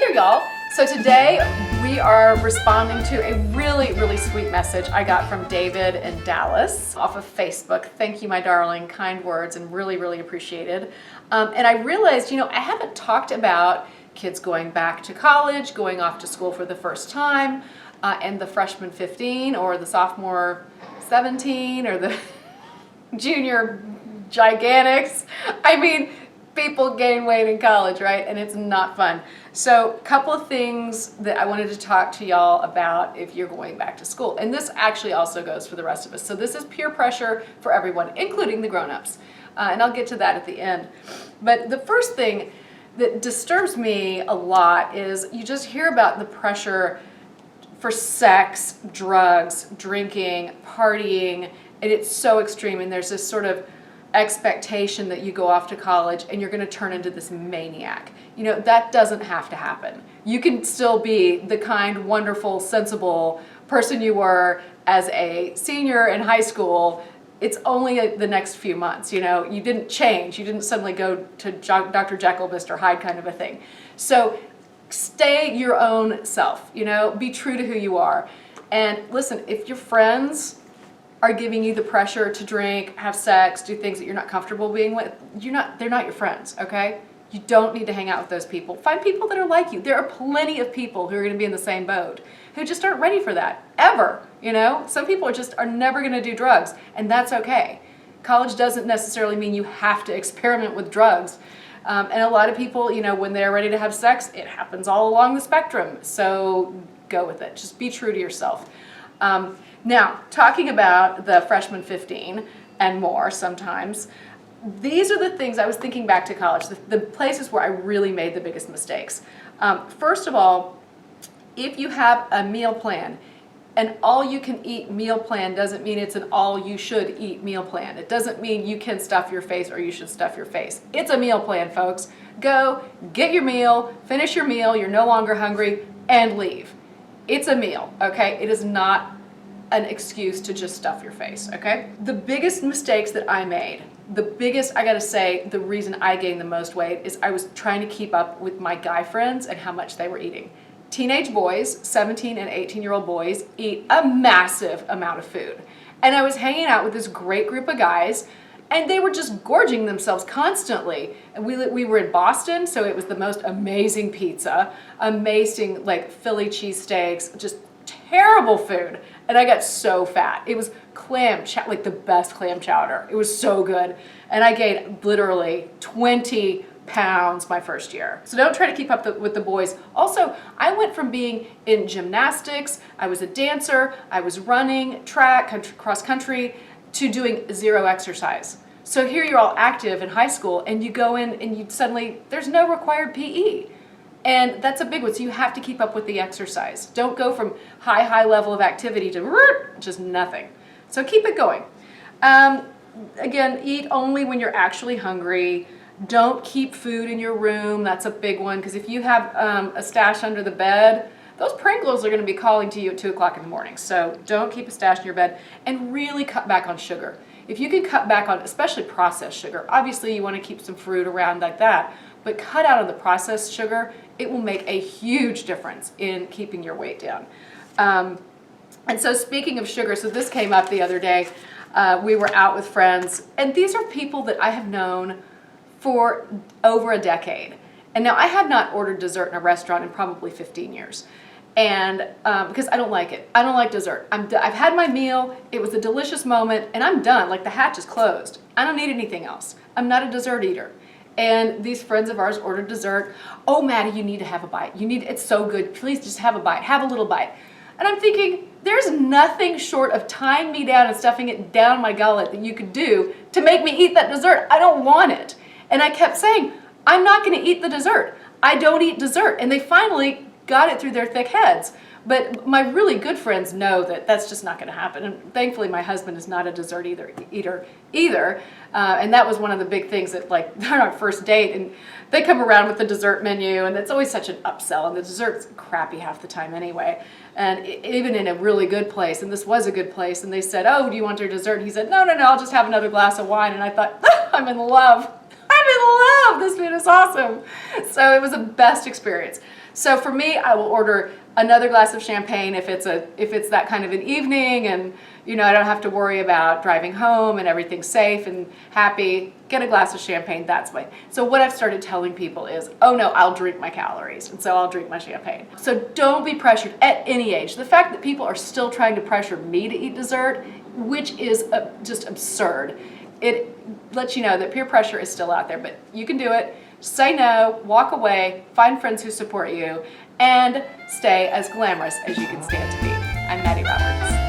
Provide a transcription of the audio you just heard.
there, y'all. So today we are responding to a really, really sweet message I got from David in Dallas off of Facebook. Thank you, my darling, kind words, and really, really appreciated. And I realized, I haven't talked about kids going back to college, going off to school for the first time, and the freshman 15 or the sophomore 17 or the junior gigantics. I mean, people gain weight in college, right? And it's not fun. So a couple of things that I wanted to talk to y'all about if you're going back to school. And this actually also goes for the rest of us. So this is peer pressure for everyone, including the grown-ups. And I'll get to that at the end. But the first thing that disturbs me a lot is you just hear about the pressure for sex, drugs, drinking, partying, and it's so extreme. And there's this sort of expectation that you go off to college and you're going to turn into this maniac. That doesn't have to happen. You can still be the kind, wonderful, sensible person you were as a senior in high school. It's only the next few months. You didn't change. You didn't suddenly go to Dr. Jekyll, Mr. Hyde kind of a thing. So stay your own self, be true to who you are. And listen, if your friends are giving you the pressure to drink, have sex, do things that you're not comfortable being with, they're not your friends, okay? You don't need to hang out with those people. Find people that are like you. There are plenty of people who are going to be in the same boat who just aren't ready for that, ever, Some people are never going to do drugs, and that's okay. College doesn't necessarily mean you have to experiment with drugs. And a lot of people, when they're ready to have sex, it happens all along the spectrum. So go with it. Just be true to yourself. Now, talking about the freshman 15 and more sometimes, these are the things I was thinking back to college, the places where I really made the biggest mistakes. First of all, if you have a meal plan, an all-you-can-eat meal plan doesn't mean it's an all-you-should-eat meal plan. It doesn't mean you can stuff your face or you should stuff your face. It's a meal plan, folks. Go, get your meal, finish your meal, you're no longer hungry, and leave. It's a meal, okay? It is not an excuse to just stuff your face, okay? The biggest mistakes that I made, I gotta say, the reason I gained the most weight is I was trying to keep up with my guy friends and how much they were eating. Teenage boys, 17 and 18-year-old boys, eat a massive amount of food. And I was hanging out with this great group of guys, and they were just gorging themselves constantly. And we were in Boston, so it was the most amazing pizza, amazing Philly cheesesteaks, just terrible food. And I got so fat. It was the best clam chowder. It was so good. And I gained literally 20 pounds my first year. So don't try to keep up with the boys. Also, I went from being in gymnastics, I was a dancer, I was running, track, cross country, to doing zero exercise. So here you're all active in high school and you go in and there's no required PE. And that's a big one. So you have to keep up with the exercise. Don't go from high level of activity to just nothing. So keep it going. Again, eat only when you're actually hungry. Don't keep food in your room. That's a big one, because if you have a stash under the bed, those Pringles are going to be calling to you at 2 o'clock in the morning. So don't keep a stash in your bed, and really cut back on sugar. If you can cut back on, especially processed sugar, obviously you want to keep some fruit around like that, but cut out on the processed sugar. It will make a huge difference in keeping your weight down. And so speaking of sugar, so this came up the other day. We were out with friends, and these are people that I have known for over a decade. And now I have not ordered dessert in a restaurant in probably 15 years. And because I don't like it. I don't like dessert. I've had my meal. It was a delicious moment, and I'm done. The hatch is closed. I don't need anything else. I'm not a dessert eater. And these friends of ours ordered dessert. Oh, Maddie, you need to have a bite. It's so good. Please just have a bite. Have a little bite. And I'm thinking, there's nothing short of tying me down and stuffing it down my gullet that you could do to make me eat that dessert. I don't want it. And I kept saying, I'm not going to eat the dessert. I don't eat dessert. And they finally got it through their thick heads. But my really good friends know that that's just not going to happen. And thankfully, my husband is not a dessert eater either. And that was one of the big things that, they're on our first date, and they come around with the dessert menu, and it's always such an upsell. And the dessert's crappy half the time anyway. And even in a really good place, and this was a good place, and they said, oh, do you want your dessert? And he said, no, I'll just have another glass of wine. And I thought, I'm in love. I'm in love. This food is awesome. So it was the best experience. So for me, I will order another glass of champagne if it's that kind of an evening, and I don't have to worry about driving home and everything's safe and happy. Get a glass of champagne. That's my. So what I've started telling people is, oh no, I'll drink my calories, and so I'll drink my champagne. So don't be pressured at any age. The fact that people are still trying to pressure me to eat dessert, which is just absurd. It lets you know that peer pressure is still out there, but you can do it. Say no, walk away, find friends who support you, and stay as glamorous as you can stand to be. I'm Maddie Roberts.